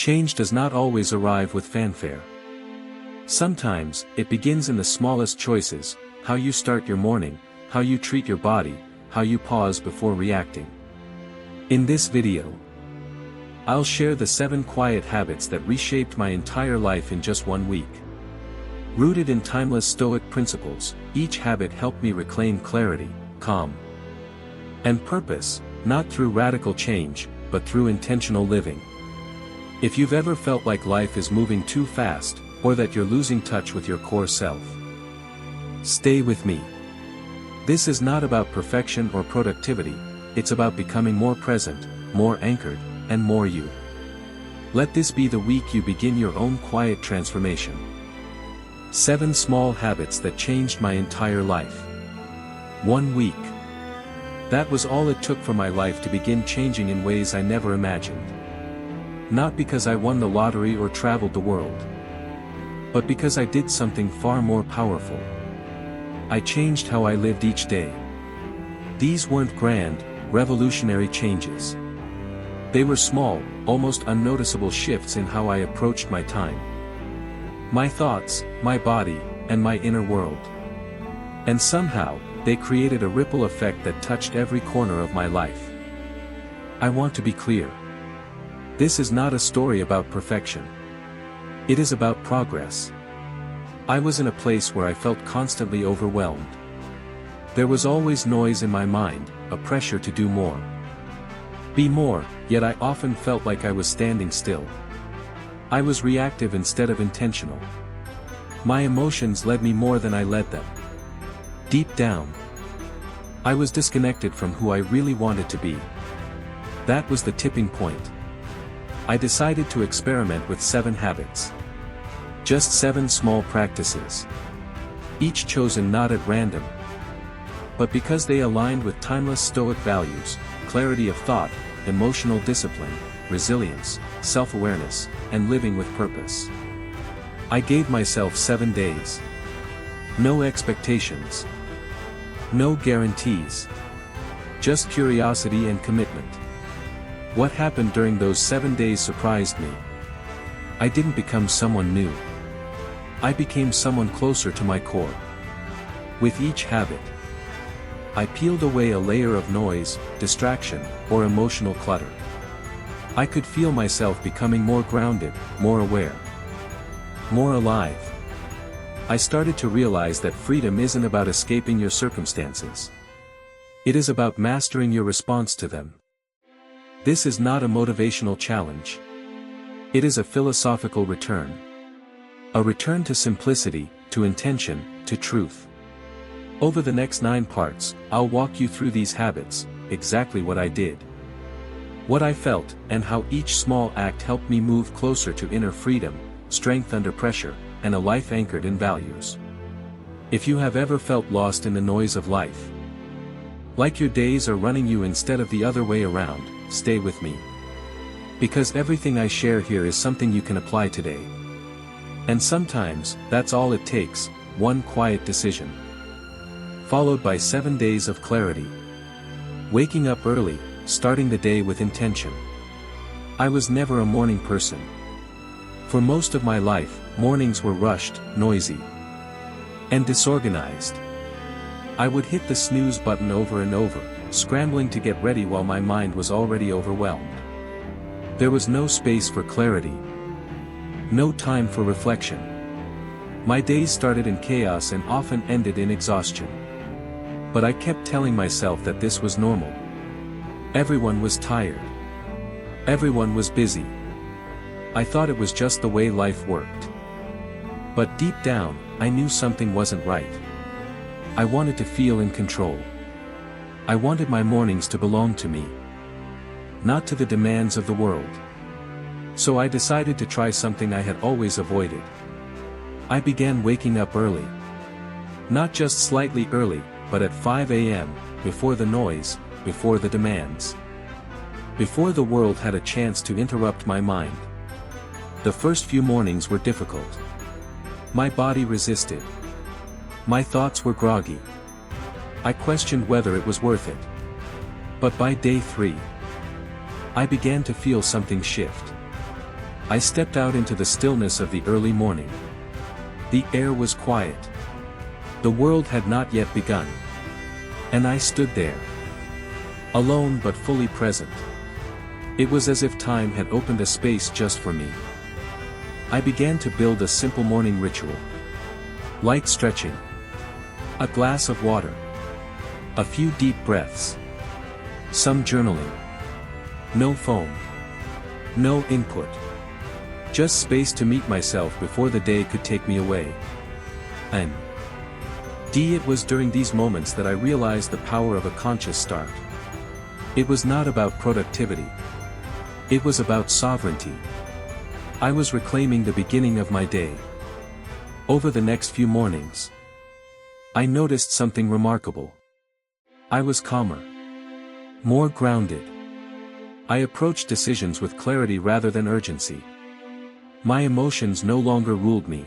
Change does not always arrive with fanfare. Sometimes, it begins in the smallest choices: how you start your morning, how you treat your body, how you pause before reacting. In this video, I'll share the 7 quiet habits that reshaped my entire life in just 1 week. Rooted in timeless Stoic principles, each habit helped me reclaim clarity, calm, and purpose, not through radical change, but through intentional living. If you've ever felt like life is moving too fast, or that you're losing touch with your core self, stay with me. This is not about perfection or productivity, it's about becoming more present, more anchored, and more you. Let this be the week you begin your own quiet transformation. 7 small habits that changed my entire life. 1 week. That was all it took for my life to begin changing in ways I never imagined. Not because I won the lottery or traveled the world, but because I did something far more powerful. I changed how I lived each day. These weren't grand, revolutionary changes. They were small, almost unnoticeable shifts in how I approached my time, my thoughts, my body, and my inner world. And somehow, they created a ripple effect that touched every corner of my life. I want to be clear. This is not a story about perfection. It is about progress. I was in a place where I felt constantly overwhelmed. There was always noise in my mind, a pressure to do more, be more, yet I often felt like I was standing still. I was reactive instead of intentional. My emotions led me more than I led them. Deep down, I was disconnected from who I really wanted to be. That was the tipping point. I decided to experiment with 7 habits. Just 7 small practices. Each chosen not at random, but because they aligned with timeless Stoic values: clarity of thought, emotional discipline, resilience, self-awareness, and living with purpose. I gave myself 7 days. No expectations. No guarantees. Just curiosity and commitment. What happened during those 7 days surprised me. I didn't become someone new. I became someone closer to my core. With each habit, I peeled away a layer of noise, distraction, or emotional clutter. I could feel myself becoming more grounded, more aware, more alive. I started to realize that freedom isn't about escaping your circumstances. It is about mastering your response to them. This is not a motivational challenge. It is a philosophical return. A return to simplicity, to intention, to truth. Over the next 9 parts, I'll walk you through these habits, exactly what I did, what I felt, and how each small act helped me move closer to inner freedom, strength under pressure, and a life anchored in values. If you have ever felt lost in the noise of life, like your days are running you instead of the other way around, stay with me. Because everything I share here is something you can apply today. And sometimes, that's all it takes: 1 quiet decision, followed by 7 days of clarity. Waking up early, starting the day with intention. I was never a morning person. For most of my life, mornings were rushed, noisy, and disorganized. I would hit the snooze button over and over, scrambling to get ready while my mind was already overwhelmed. There was no space for clarity. No time for reflection. My days started in chaos and often ended in exhaustion. But I kept telling myself that this was normal. Everyone was tired. Everyone was busy. I thought it was just the way life worked. But deep down, I knew something wasn't right. I wanted to feel in control. I wanted my mornings to belong to me, not to the demands of the world. So I decided to try something I had always avoided. I began waking up early. Not just slightly early, but at 5 a.m., before the noise, before the demands. Before the world had a chance to interrupt my mind. The first few mornings were difficult. My body resisted. My thoughts were groggy. I questioned whether it was worth it. But by day 3, I began to feel something shift. I stepped out into the stillness of the early morning. The air was quiet. The world had not yet begun. And I stood there. Alone but fully present. It was as if time had opened a space just for me. I began to build a simple morning ritual. Light stretching. A glass of water. A few deep breaths. Some journaling. No phone. No input. Just space to meet myself before the day could take me away. It was during these moments that I realized the power of a conscious start. It was not about productivity. It was about sovereignty. I was reclaiming the beginning of my day. Over the next few mornings, I noticed something remarkable. I was calmer. More grounded. I approached decisions with clarity rather than urgency. My emotions no longer ruled me.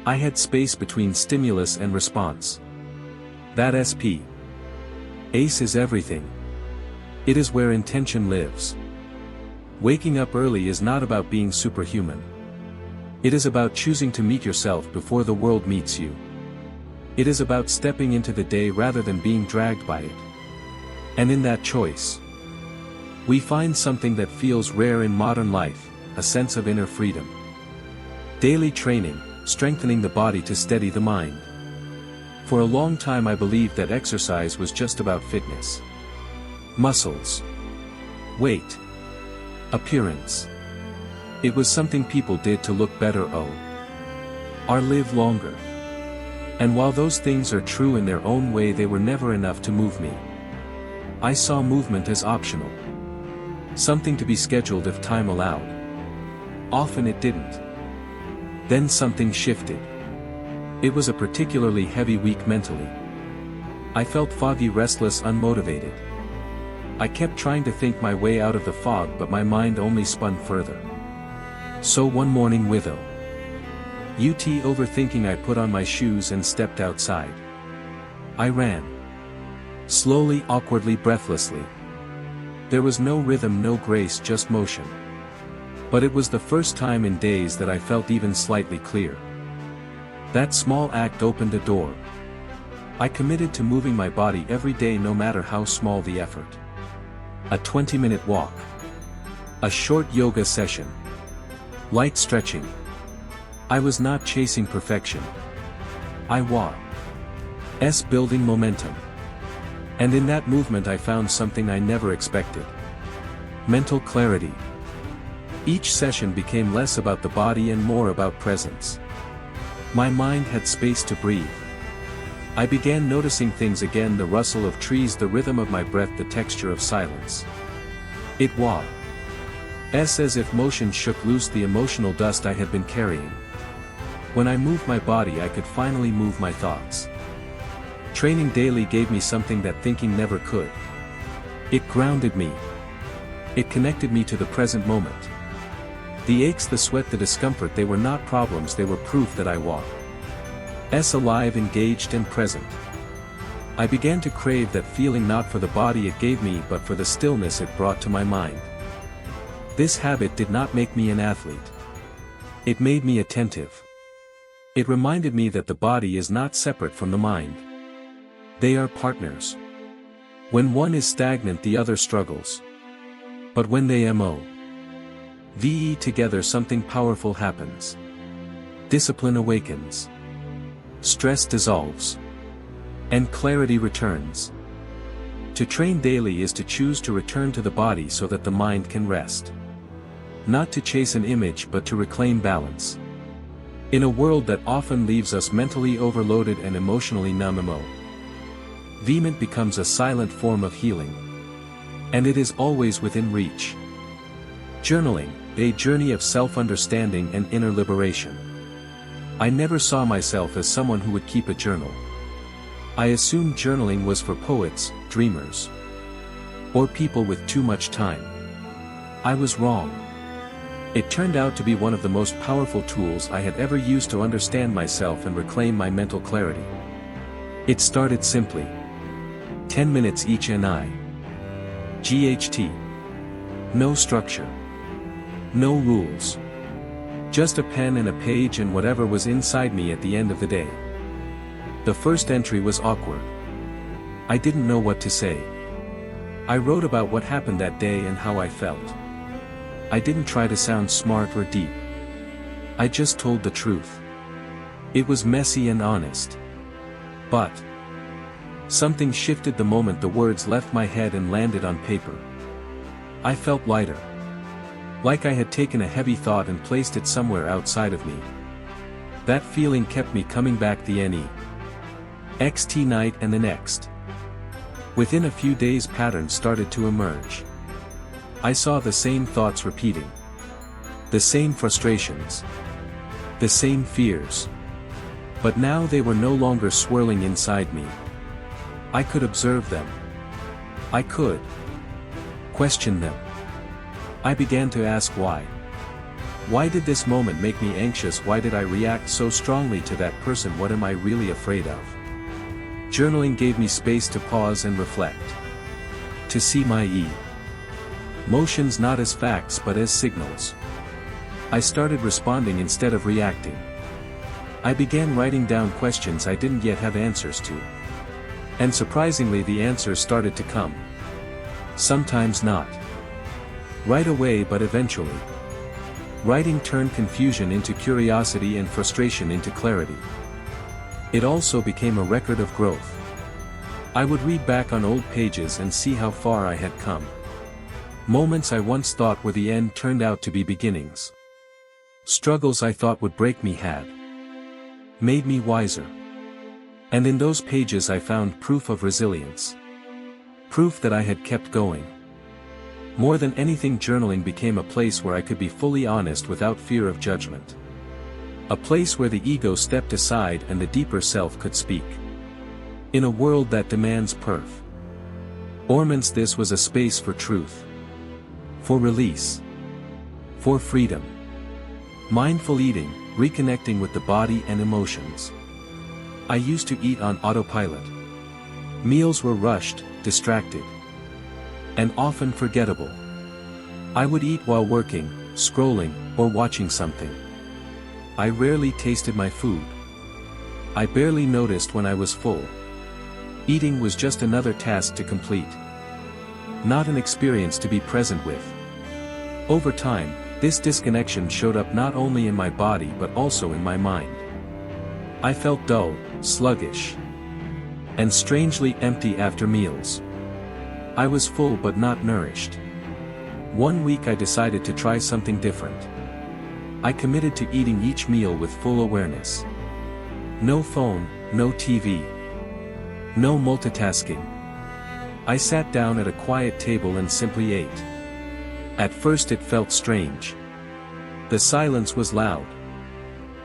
I had space between stimulus and response. That ACE is everything. It is where intention lives. Waking up early is not about being superhuman. It is about choosing to meet yourself before the world meets you. It is about stepping into the day rather than being dragged by it. And in that choice, we find something that feels rare in modern life, a sense of inner freedom. Daily training, strengthening the body to steady the mind. For a long time I believed that exercise was just about fitness. Muscles. Weight. Appearance. It was something people did to look better or live longer. And while those things are true in their own way, they were never enough to move me. I saw movement as optional. Something to be scheduled if time allowed. Often it didn't. Then something shifted. It was a particularly heavy week mentally. I felt foggy, restless, unmotivated. I kept trying to think my way out of the fog, but my mind only spun further. So one morning without overthinking, I put on my shoes and stepped outside. I ran. Slowly, awkwardly, breathlessly. There was no rhythm, no grace, just motion. But it was the first time in days that I felt even slightly clear. That small act opened a door. I committed to moving my body every day, no matter how small the effort. A 20-minute walk. A short yoga session. Light stretching. I was not chasing perfection. I was building momentum. And in that movement I found something I never expected. Mental clarity. Each session became less about the body and more about presence. My mind had space to breathe. I began noticing things again: the rustle of trees, the rhythm of my breath, the texture of silence. It was as if motion shook loose the emotional dust I had been carrying. When I moved my body, I could finally move my thoughts. Training daily gave me something that thinking never could. It grounded me. It connected me to the present moment. The aches, the sweat, the discomfort, they were not problems, they were proof that I was alive, engaged, and present. I began to crave that feeling, not for the body it gave me, but for the stillness it brought to my mind. This habit did not make me an athlete. It made me attentive. It reminded me that the body is not separate from the mind. They are partners. When one is stagnant, the other struggles. But when they move together, something powerful happens. Discipline awakens. Stress dissolves. And clarity returns. To train daily is to choose to return to the body so that the mind can rest. Not to chase an image, but to reclaim balance. In a world that often leaves us mentally overloaded and emotionally numb, movement becomes a silent form of healing. And it is always within reach. Journaling, a journey of self-understanding and inner liberation. I never saw myself as someone who would keep a journal. I assumed journaling was for poets, dreamers, or people with too much time. I was wrong. It turned out to be one of the most powerful tools I had ever used to understand myself and reclaim my mental clarity. It started simply. 10 minutes each, and GHT. No structure. No rules. Just a pen and a page and whatever was inside me at the end of the day. The first entry was awkward. I didn't know what to say. I wrote about what happened that day and how I felt. I didn't try to sound smart or deep. I just told the truth. It was messy and honest. But something shifted the moment the words left my head and landed on paper. I felt lighter. Like I had taken a heavy thought and placed it somewhere outside of me. That feeling kept me coming back the next night and the next. Within a few days patterns started to emerge. I saw the same thoughts repeating. The same frustrations. The same fears. But now they were no longer swirling inside me. I could observe them. I could question them. I began to ask why. Why did this moment make me anxious? Why did I react so strongly to that person? What am I really afraid of? Journaling gave me space to pause and reflect. To see my emotions not as facts but as signals. I started responding instead of reacting. I began writing down questions I didn't yet have answers to. And surprisingly, the answers started to come. Sometimes not right away, but eventually. Writing turned confusion into curiosity and frustration into clarity. It also became a record of growth. I would read back on old pages and see how far I had come. Moments I once thought were the end turned out to be beginnings. Struggles I thought would break me had made me wiser. And in those pages I found proof of resilience. Proof that I had kept going. More than anything, journaling became a place where I could be fully honest without fear of judgment. A place where the ego stepped aside and the deeper self could speak. In a world that demands performance, this was a space for truth. For release. For freedom. Mindful eating, reconnecting with the body and emotions. I used to eat on autopilot. Meals were rushed, distracted, and often forgettable. I would eat while working, scrolling, or watching something. I rarely tasted my food. I barely noticed when I was full. Eating was just another task to complete. Not an experience to be present with. Over time, this disconnection showed up not only in my body but also in my mind. I felt dull, sluggish, and strangely empty after meals. I was full but not nourished. One week I decided to try something different. I committed to eating each meal with full awareness. No phone, no TV. No multitasking. I sat down at a quiet table and simply ate. At first it felt strange. The silence was loud.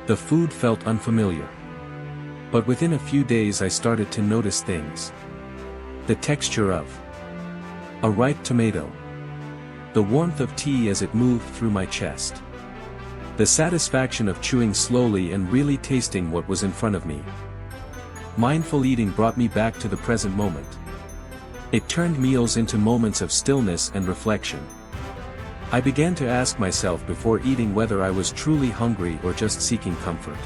The food felt unfamiliar. But within a few days I started to notice things. The texture of a ripe tomato. The warmth of tea as it moved through my chest. The satisfaction of chewing slowly and really tasting what was in front of me. Mindful eating brought me back to the present moment. It turned meals into moments of stillness and reflection. I began to ask myself before eating whether I was truly hungry or just seeking comfort.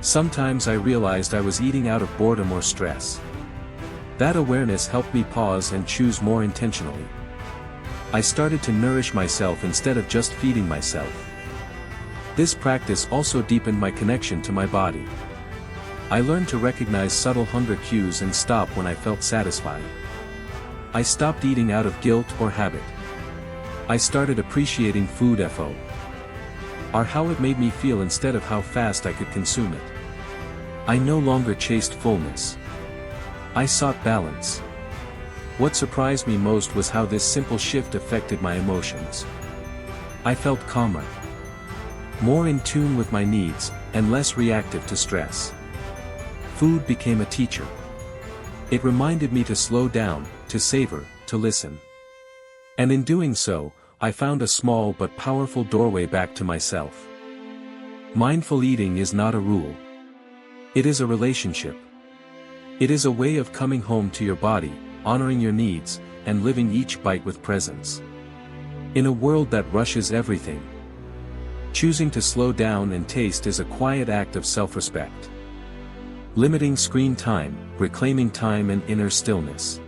Sometimes I realized I was eating out of boredom or stress. That awareness helped me pause and choose more intentionally. I started to nourish myself instead of just feeding myself. This practice also deepened my connection to my body. I learned to recognize subtle hunger cues and stop when I felt satisfied. I stopped eating out of guilt or habit. I started appreciating food for how it made me feel instead of how fast I could consume it. I no longer chased fullness. I sought balance. What surprised me most was how this simple shift affected my emotions. I felt calmer, more in tune with my needs, and less reactive to stress. Food became a teacher. It reminded me to slow down, to savor, to listen. And in doing so, I found a small but powerful doorway back to myself. Mindful eating is not a rule. It is a relationship. It is a way of coming home to your body, honoring your needs, and living each bite with presence. In a world that rushes everything, choosing to slow down and taste is a quiet act of self-respect. Limiting screen time, reclaiming time and inner stillness.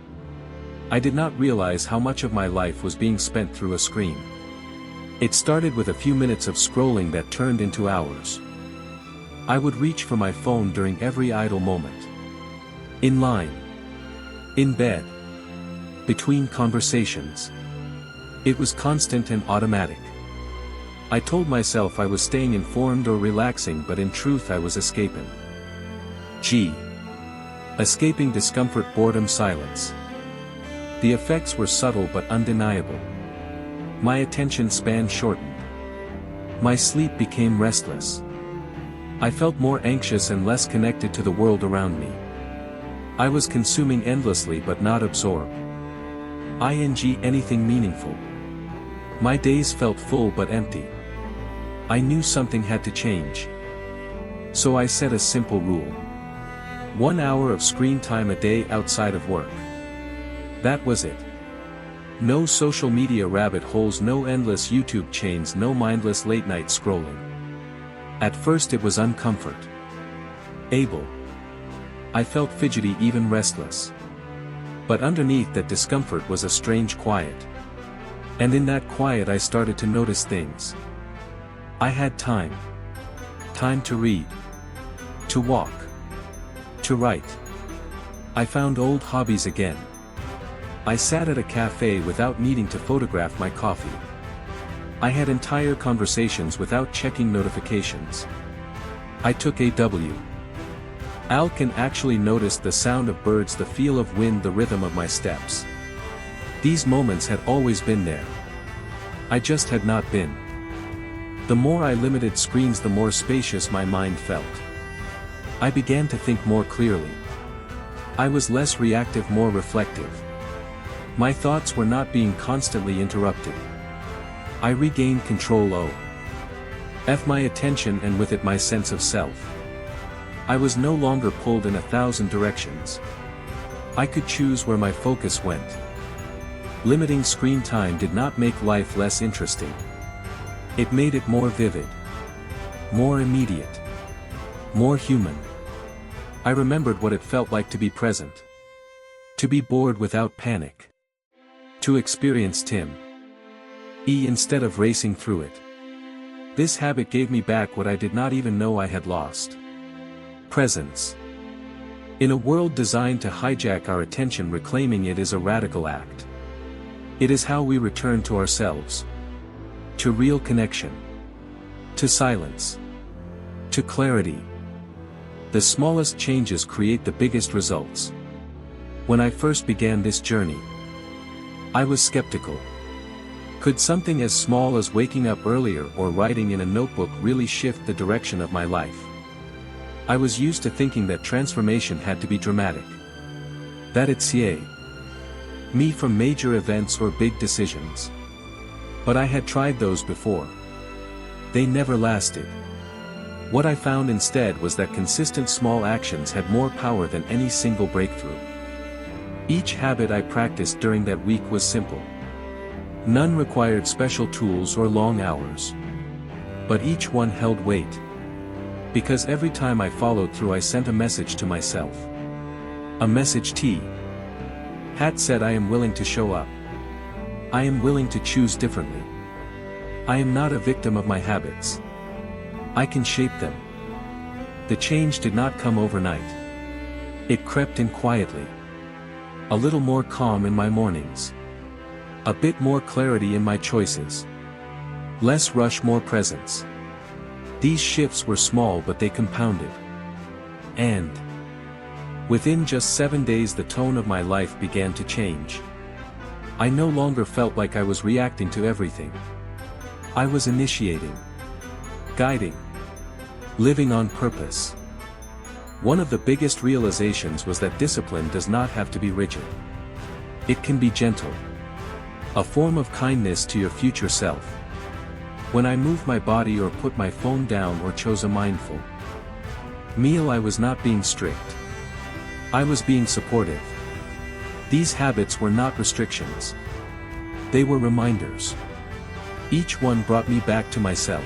I did not realize how much of my life was being spent through a screen. It started with a few minutes of scrolling that turned into hours. I would reach for my phone during every idle moment. In line. In bed. Between conversations. It was constant and automatic. I told myself I was staying informed or relaxing, but in truth I was escaping. Escaping discomfort, boredom, silence. The effects were subtle but undeniable. My attention span shortened. My sleep became restless. I felt more anxious and less connected to the world around me. I was consuming endlessly but not absorbed. Anything meaningful. My days felt full but empty. I knew something had to change. So I set a simple rule. 1 hour of screen time a day outside of work. That was it. No social media rabbit holes, no endless YouTube chains, no mindless late-night scrolling. At first it was uncomfort. I felt fidgety, even restless. But underneath that discomfort was a strange quiet. And in that quiet I started to notice things. I had time. Time to read. To walk. To write. I found old hobbies again. I sat at a cafe without needing to photograph my coffee. I had entire conversations without checking notifications. I took a walk and actually noticed the sound of birds, the feel of wind, the rhythm of my steps. These moments had always been there. I just had not been. The more I limited screens, the more spacious my mind felt. I began to think more clearly. I was less reactive, more reflective. My thoughts were not being constantly interrupted. I regained control of my attention, and with it my sense of self. I was no longer pulled in 1,000 directions. I could choose where my focus went. Limiting screen time did not make life less interesting. It made it more vivid. More immediate. More human. I remembered what it felt like to be present. To be bored without panic. To experience instead of racing through it. This habit gave me back what I did not even know I had lost. Presence. In a world designed to hijack our attention, reclaiming it is a radical act. It is how we return to ourselves. To real connection. To silence. To clarity. The smallest changes create the biggest results. When I first began this journey, I was skeptical. Could something as small as waking up earlier or writing in a notebook really shift the direction of my life? I was used to thinking that transformation had to be dramatic. That it's me from major events or big decisions. But I had tried those before. They never lasted. What I found instead was that consistent small actions had more power than any single breakthrough. Each habit I practiced during that week was simple. None required special tools or long hours. But each one held weight. Because every time I followed through, I sent a message to myself. A message had said, I am willing to show up. I am willing to choose differently. I am not a victim of my habits. I can shape them. The change did not come overnight. It crept in quietly. A little more calm in my mornings. A bit more clarity in my choices. Less rush, more presence. These shifts were small, but they compounded. And within just 7 days the tone of my life began to change. I no longer felt like I was reacting to everything. I was initiating. Guiding. Living on purpose. One of the biggest realizations was that discipline does not have to be rigid. It can be gentle. A form of kindness to your future self. When I moved my body or put my phone down or chose a mindful meal, I was not being strict. I was being supportive. These habits were not restrictions. They were reminders. Each one brought me back to myself.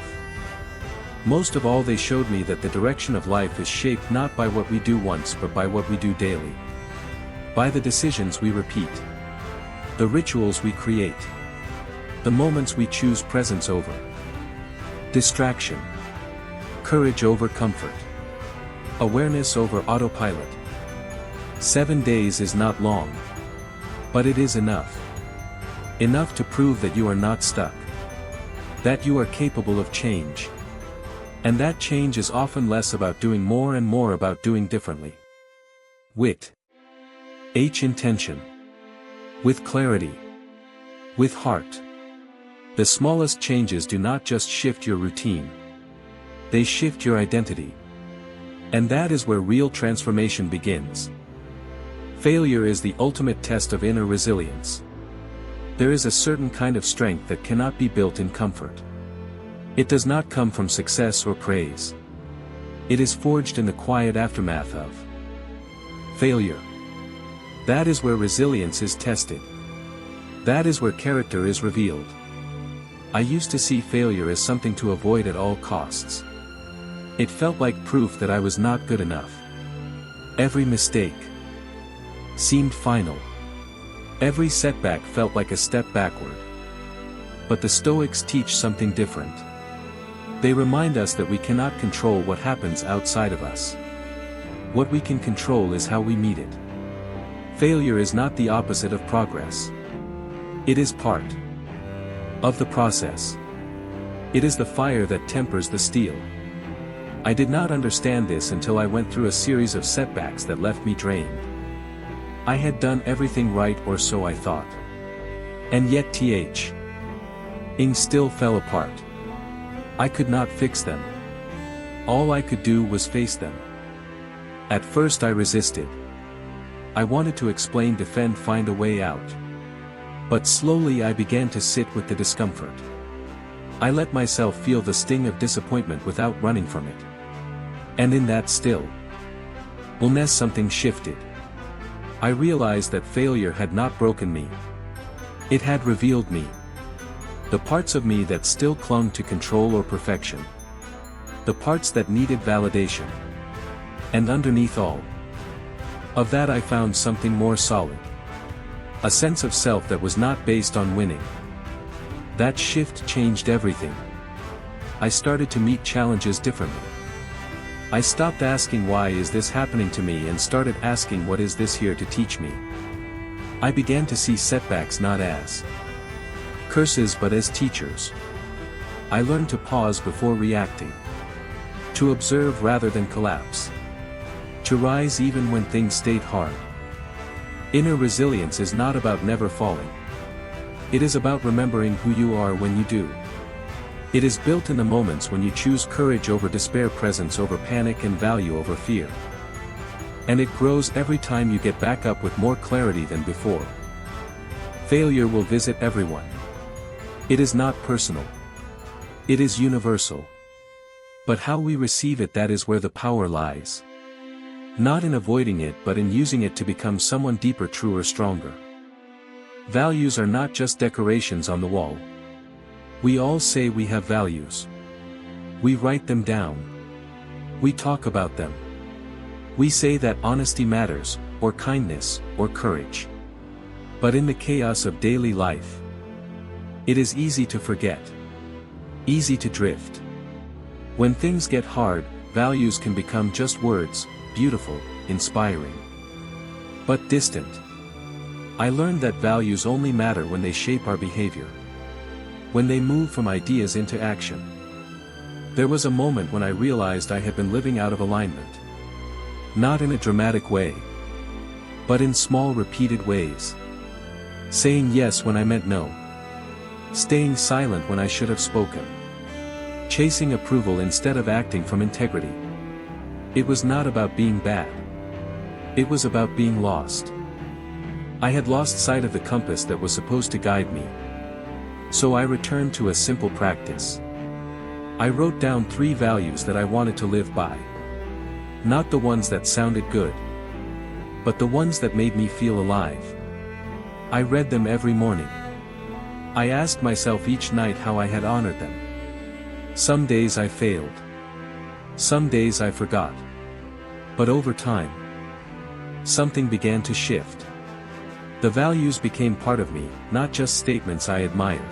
Most of all, they showed me that the direction of life is shaped not by what we do once but by what we do daily. By the decisions we repeat. The rituals we create. The moments we choose presence over distraction. Courage over comfort. Awareness over autopilot. 7 days is not long. But it is enough. Enough to prove that you are not stuck. That you are capable of change. And that change is often less about doing more and more about doing differently. Wit. H. Intention. With clarity. With heart. The smallest changes do not just shift your routine. They shift your identity. And that is where real transformation begins. Failure is the ultimate test of inner resilience. There is a certain kind of strength that cannot be built in comfort. It does not come from success or praise. It is forged in the quiet aftermath of failure. That is where resilience is tested. That is where character is revealed. I used to see failure as something to avoid at all costs. It felt like proof that I was not good enough. Every mistake seemed final. Every setback felt like a step backward. But the Stoics teach something different. They remind us that we cannot control what happens outside of us. What we can control is how we meet it. Failure is not the opposite of progress. It is part of the process. It is the fire that tempers the steel. I did not understand this until I went through a series of setbacks that left me drained. I had done everything right, or so I thought. And yet things still fell apart. I could not fix them. All I could do was face them. At first I resisted. I wanted to explain, defend, find a way out. But slowly I began to sit with the discomfort. I let myself feel the sting of disappointment without running from it. And in that stillness something shifted. I realized that failure had not broken me. It had revealed me. The parts of me that still clung to control or perfection. The parts that needed validation. And underneath all of that I found something more solid. A sense of self that was not based on winning. That shift changed everything. I started to meet challenges differently. I stopped asking why is this happening to me and started asking what is this here to teach me. I began to see setbacks not as curses but as teachers. I learned to pause before reacting. To observe rather than collapse. To rise even when things stayed hard. Inner resilience is not about never falling. It is about remembering who you are when you do. It is built in the moments when you choose courage over despair, presence over panic, and value over fear. And it grows every time you get back up with more clarity than before. Failure will visit everyone. It is not personal. It is universal. But how we receive it, that is where the power lies. Not in avoiding it but in using it to become someone deeper, truer, stronger. Values are not just decorations on the wall. We all say we have values. We write them down. We talk about them. We say that honesty matters, or kindness, or courage. But in the chaos of daily life, it is easy to forget. Easy to drift. When things get hard, values can become just words, beautiful, inspiring, but distant. I learned that values only matter when they shape our behavior. When they move from ideas into action. There was a moment when I realized I had been living out of alignment. Not in a dramatic way, but in small repeated ways. Saying yes when I meant no. Staying silent when I should have spoken. Chasing approval instead of acting from integrity. It was not about being bad. It was about being lost. I had lost sight of the compass that was supposed to guide me. So I returned to a simple practice. I wrote down 3 values that I wanted to live by. Not the ones that sounded good, but the ones that made me feel alive. I read them every morning. I asked myself each night how I had honored them. Some days I failed. Some days I forgot. But over time, something began to shift. The values became part of me, not just statements I admired.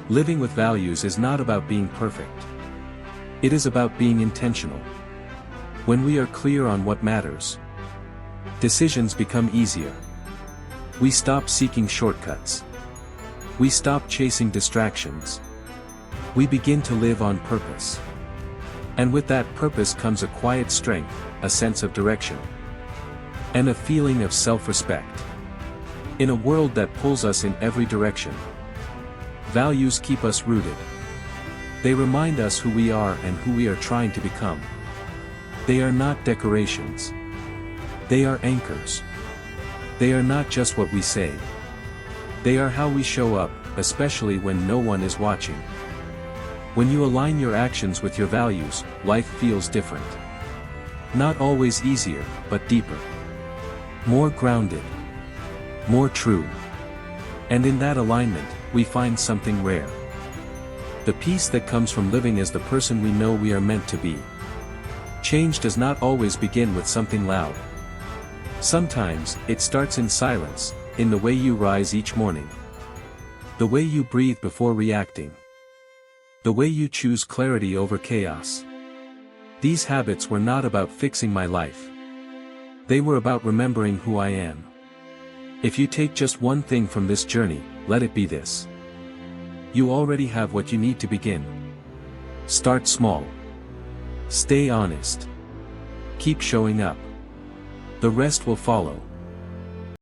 Living with values is not about being perfect. It is about being intentional. When we are clear on what matters, decisions become easier. We stop seeking shortcuts. We stop chasing distractions. We begin to live on purpose. And with that purpose comes a quiet strength, a sense of direction, and a feeling of self-respect. In a world that pulls us in every direction, values keep us rooted. They remind us who we are and who we are trying to become. They are not decorations. They are anchors. They are not just what we say. They are how we show up, especially when no one is watching. When you align your actions with your values, life feels different. Not always easier, but deeper. More grounded. More true. And in that alignment, we find something rare. The peace that comes from living as the person we know we are meant to be. Change does not always begin with something loud. Sometimes, it starts in silence, in the way you rise each morning. The way you breathe before reacting. The way you choose clarity over chaos. These habits were not about fixing my life. They were about remembering who I am. If you take just one thing from this journey, let it be this. You already have what you need to begin. Start small. Stay honest. Keep showing up. The rest will follow.